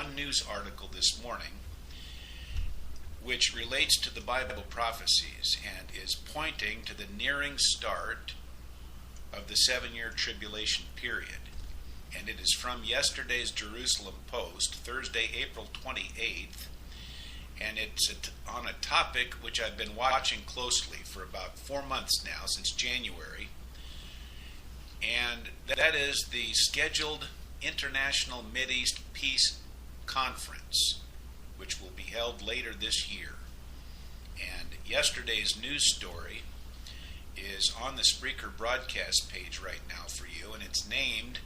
one news article this morning which relates to the Bible Prophecies and is pointing to the nearing start of the 7-year tribulation period. And it is from yesterday's Jerusalem Post, Thursday, April 28th, and it's on a topic which I've been watching closely for about 4 months now, since January, and that is the scheduled International Mideast Peace Conference, which will be held later this year. And yesterday's news story is on the Spreaker broadcast page right now for you, and it's named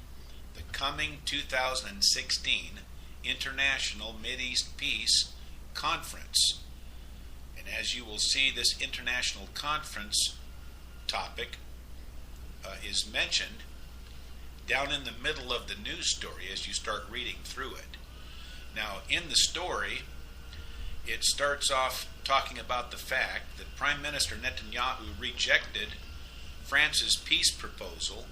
the Coming 2016 International Mideast Peace Conference. And as you will see, this international conference topic is mentioned down in the middle of the news story as you start reading through it. Now, in the story, it starts off talking about the fact that Prime Minister Netanyahu rejected France's peace proposal,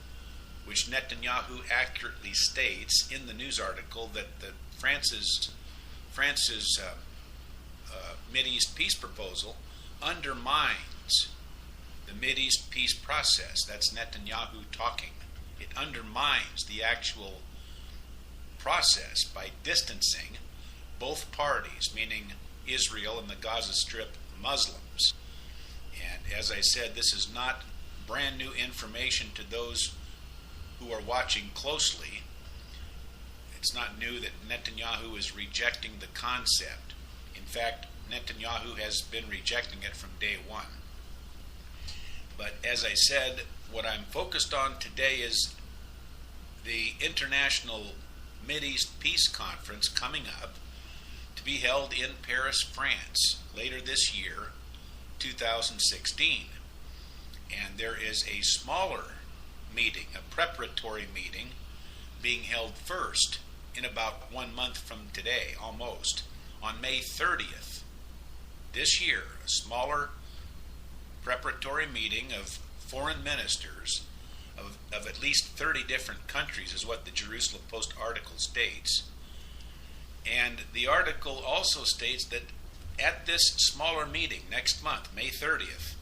which Netanyahu accurately states in the news article that France's Mideast peace proposal undermines the Mideast peace process. That's Netanyahu talking. It undermines the actual process by distancing both parties, meaning Israel and the Gaza Strip Muslims. And as I said, this is not brand new information to those who are watching closely. It's not new that Netanyahu is rejecting the concept. In fact, Netanyahu has been rejecting it from day one. But as I said, what I'm focused on today is the International Mideast Peace Conference coming up to be held in Paris, France, later this year, 2016. And there is a smaller meeting, a preparatory meeting, being held first in about 1 month from today, almost, on May 30th this year. A smaller preparatory meeting of foreign ministers of at least 30 different countries is what the Jerusalem Post article states. And the article also states that at this smaller meeting next month, May 30th,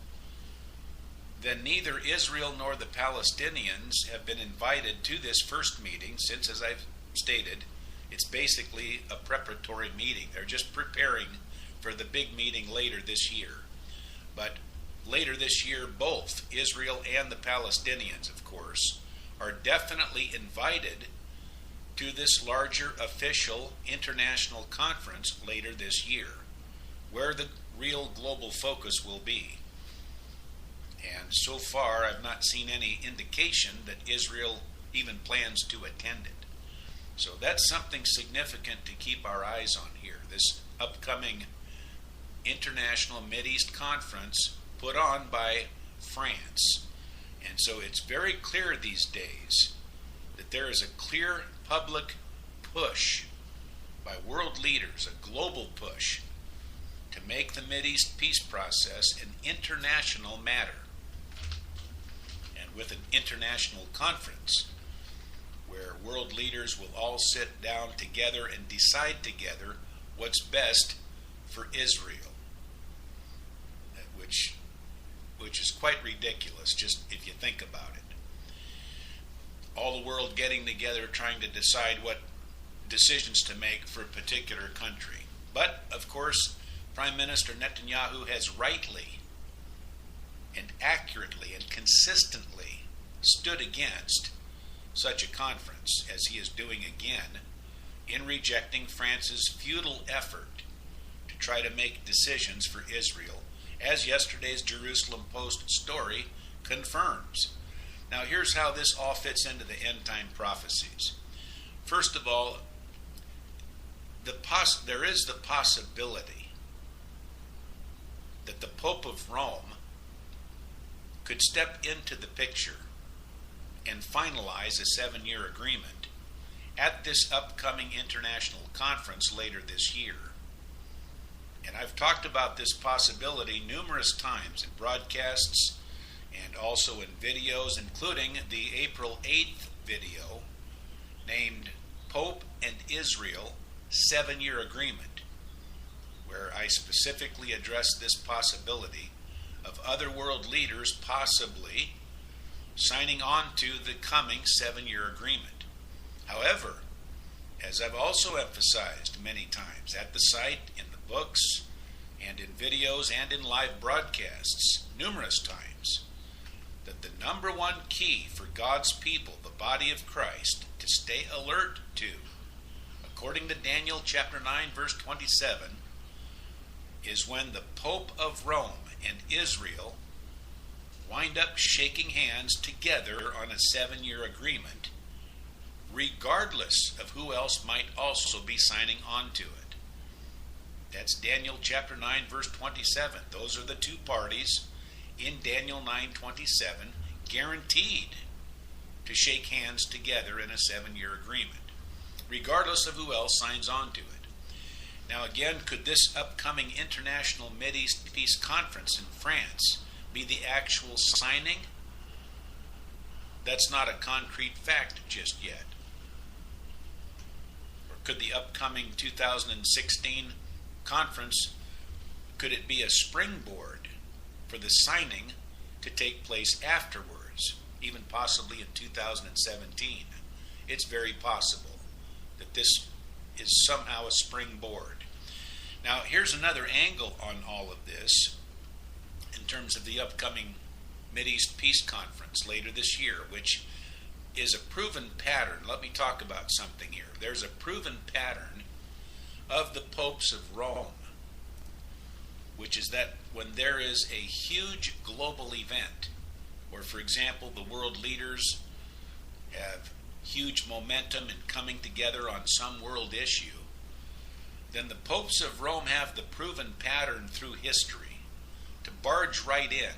then neither Israel nor the Palestinians have been invited to this first meeting, since, as I've stated, it's basically a preparatory meeting. They're just preparing for the big meeting later this year. But later this year, both Israel and the Palestinians, of course, are definitely invited to this larger official international conference later this year, where the real global focus will be. And so far, I've not seen any indication that Israel even plans to attend it. So that's something significant to keep our eyes on here, this upcoming International Mideast Conference put on by France. And so it's very clear these days that there is a clear public push by world leaders, a global push, to make the Mideast peace process an international matter. And with an international conference where world leaders will all sit down together and decide together what's best for Israel, which is quite ridiculous, just if you think about it. All the world getting together trying to decide what decisions to make for a particular country. But, of course, Prime Minister Netanyahu has rightly and accurately and consistently stood against such a conference, as he is doing again, in rejecting France's futile effort to try to make decisions for Israel, as yesterday's Jerusalem Post story confirms. Now, here's how this all fits into the end-time prophecies. First of all, there is the possibility that the Pope of Rome could step into the picture and finalize a 7-year agreement at this upcoming international conference later this year. And I've talked about this possibility numerous times in broadcasts and also in videos, including the April 8th video named Pope and Israel, 7-year agreement, where I specifically address this possibility of other world leaders possibly signing on to the coming 7-year agreement. However, as I've also emphasized many times at the site, in the books, and in videos, and in live broadcasts numerous times, that the number one key for God's people, the body of Christ, to stay alert to, according to Daniel chapter 9, verse 27, is when the Pope of Rome and Israel wind up shaking hands together on a 7-year agreement, regardless of who else might also be signing on to it. That's Daniel chapter 9, verse 27. Those are the two parties in Daniel 9:27 guaranteed to shake hands together in a 7-year agreement, regardless of who else signs on to it. Now again, could this upcoming International Mideast Peace Conference in France be the actual signing? That's not a concrete fact just yet. Or could the upcoming 2016 conference, could it be a springboard for the signing to take place afterwards, even possibly in 2017? It's very possible that this is somehow a springboard. Now, here's another angle on all of this in terms of the upcoming Mideast Peace Conference later this year, which is a proven pattern. Let me talk about something here. There's a proven pattern of the popes of Rome, which is that when there is a huge global event, or for example, the world leaders have huge momentum in coming together on some world issue, then the popes of Rome have the proven pattern through history to barge right in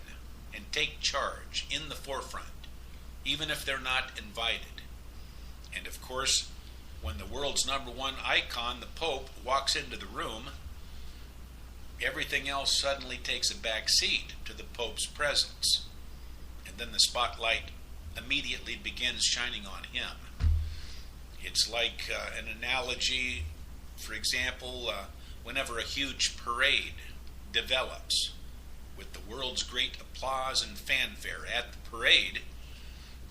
and take charge in the forefront, even if they're not invited. And of course, when the world's number one icon, the Pope, walks into the room, everything else suddenly takes a back seat to the Pope's presence. And then the spotlight immediately begins shining on him. It's like an analogy, for example, whenever a huge parade develops with the world's great applause and fanfare at the parade,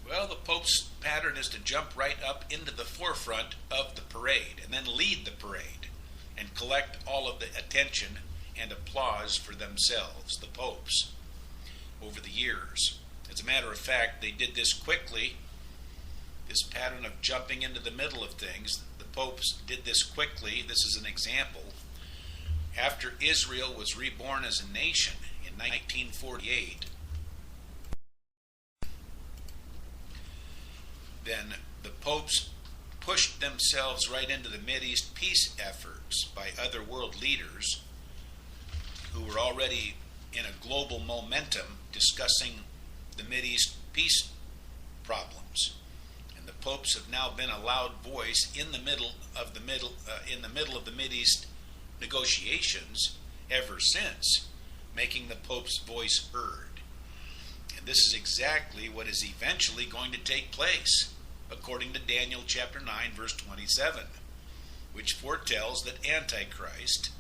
well, the Pope's pattern is to jump right up into the forefront of the parade and then lead the parade and collect all of the attention and applause for themselves, the popes, over the years. As a matter of fact, they did this quickly, this pattern of jumping into the middle of things. The popes did this quickly. This is an example. After Israel was reborn as a nation in 1948, then the popes pushed themselves right into the Mideast peace efforts by other world leaders who were already in a global momentum discussing the Mideast peace problems. And the popes have now been a loud voice in the middle of the Mideast negotiations ever since, making the Pope's voice heard. And this is exactly what is eventually going to take place, according to Daniel chapter 9, verse 27, which foretells that Antichrist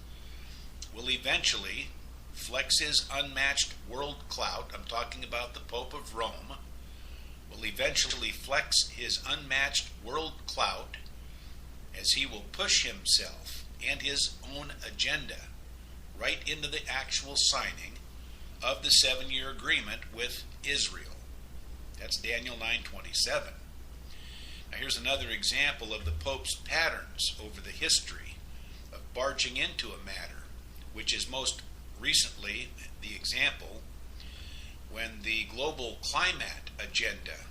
will eventually flex his unmatched world clout. I'm talking about the Pope of Rome. Will eventually flex his unmatched world clout as he will push himself and his own agenda right into the actual signing of the 7-year agreement with Israel. That's Daniel 9:27. Now here's another example of the Pope's patterns over the history of barging into a matter, which is most recently the example when the global climate agenda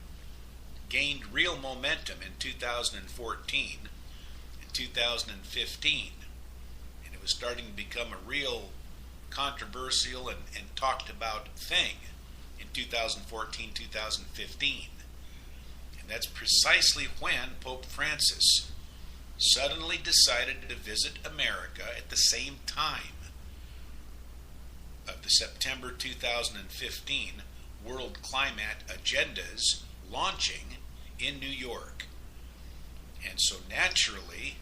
gained real momentum in 2014 and 2015, and it was starting to become a real controversial and talked about thing in 2014, 2015. And that's precisely when Pope Francis suddenly decided to visit America at the same time of the September 2015 World Climate Agendas launching in New York. And so naturally,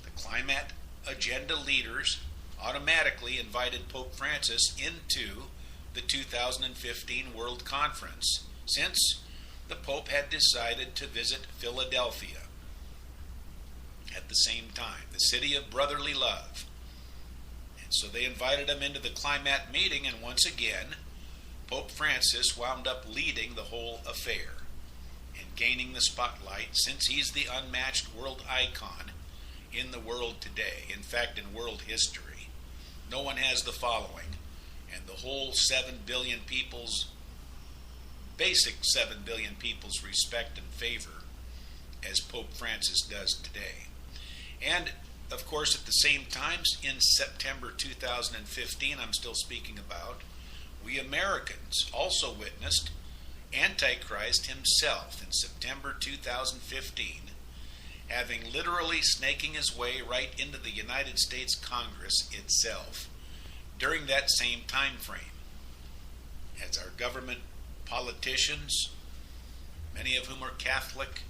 the climate agenda leaders automatically invited Pope Francis into the 2015 World Conference, since the Pope had decided to visit Philadelphia at the same time, the city of brotherly love. And so they invited him into the climate meeting, and once again, Pope Francis wound up leading the whole affair and gaining the spotlight, since he's the unmatched world icon in the world today. In fact, in world history, no one has the following, and the whole 7 billion people's, basic 7 billion people's respect and favor as Pope Francis does today. And of course, at the same time, in September 2015, I'm still speaking about, we Americans also witnessed Antichrist himself in September 2015, having literally snaking his way right into the United States Congress itself during that same time frame, as our government politicians, many of whom are Catholic,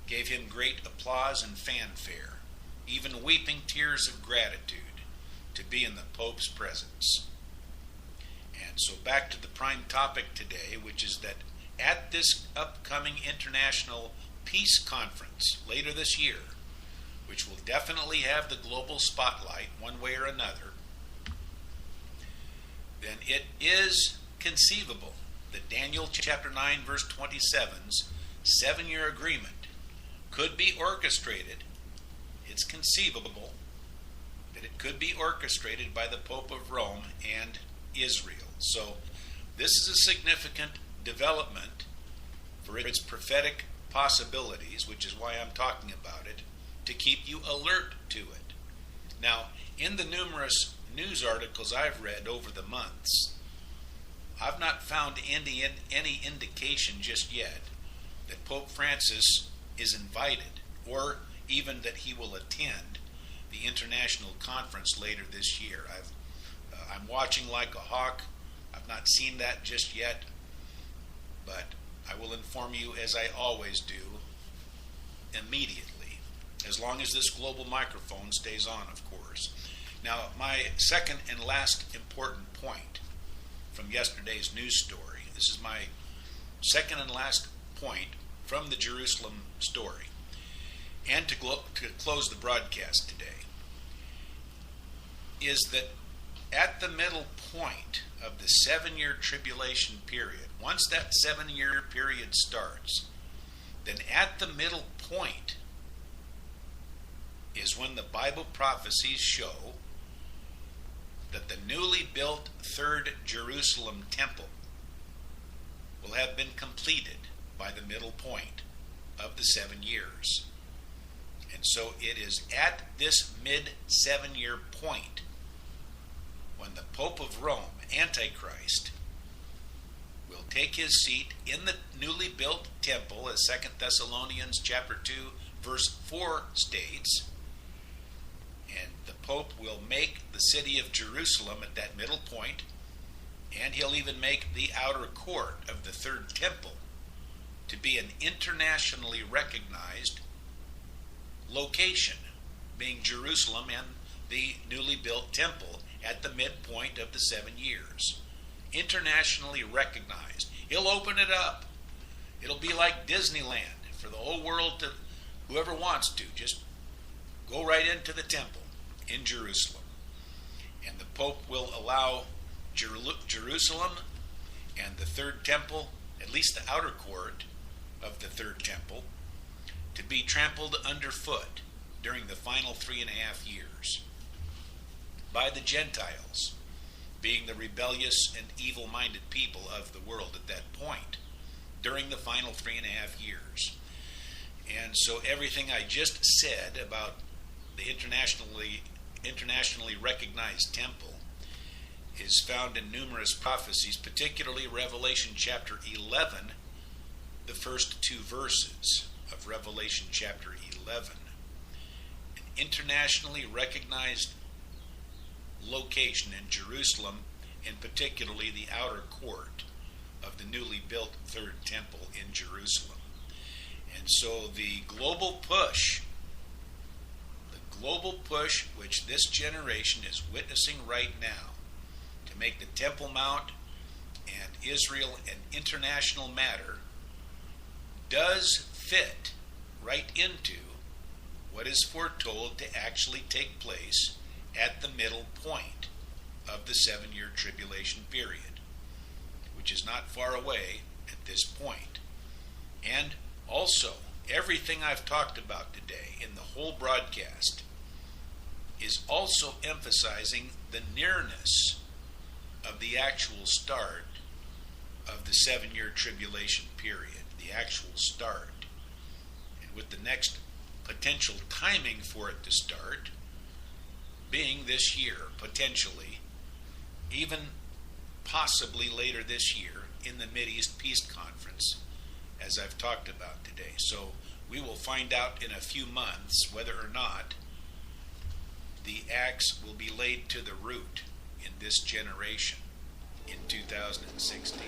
gave him great applause and fanfare, even weeping tears of gratitude to be in the Pope's presence. And so back to the prime topic today, which is that at this upcoming International Peace Conference later this year, which will definitely have the global spotlight one way or another, then it is conceivable that Daniel chapter 9 verse 27's 7-year agreement could be orchestrated. It's conceivable that it could be orchestrated by the Pope of Rome and Israel. So this is a significant development for its prophetic possibilities, which is why I'm talking about it, to keep you alert to it. Now, in the numerous news articles I've read over the months, I've not found any indication just yet that Pope Francis is invited, or even that he will attend the international conference later this year. I'm watching like a hawk. I've not seen that just yet, but I will inform you, as I always do, immediately, as long as this global microphone stays on, of course. Now, my second and last important point from yesterday's news story, this is my second and last point from the Jerusalem story, and to close the broadcast today, is that at the middle point of the 7-year tribulation period, once that 7-year period starts, then at the middle point is when the Bible prophecies show that the newly built third Jerusalem temple will have been completed by the middle point of the 7 years. And so it is at this mid-7-year point when the Pope of Rome, Antichrist, will take his seat in the newly built temple, as 2 Thessalonians chapter 2 verse 4 states, and the Pope will make the city of Jerusalem at that middle point, and he'll even make the outer court of the third temple to be an internationally recognized location, being Jerusalem and the newly built temple at the midpoint of the 7 years. Internationally recognized. He'll open it up. It'll be like Disneyland for the whole world to, whoever wants to, just go right into the temple in Jerusalem. And the Pope will allow Jerusalem and the third temple, at least the outer court of the third temple, to be trampled underfoot during the final 3.5 years by the Gentiles, being the rebellious and evil-minded people of the world at that point, during the final 3.5 years. And so everything I just said about the internationally recognized temple is found in numerous prophecies, particularly Revelation chapter 11, the first 2 verses of Revelation chapter 11. An internationally recognized location in Jerusalem, and particularly the outer court of the newly built third temple in Jerusalem. And so the global push global push which this generation is witnessing right now to make the Temple Mount and Israel an international matter does fit right into what is foretold to actually take place at the middle point of the 7-year tribulation period, which is not far away at this point. And also, everything I've talked about today in the whole broadcast is also emphasizing the nearness of the actual start of the 7-year tribulation period, the actual start. And with the next potential timing for it to start being this year, potentially, even possibly later this year in the Mideast Peace Conference, as I've talked about today. So we will find out in a few months whether or not the axe will be laid to the root in this generation in 2016.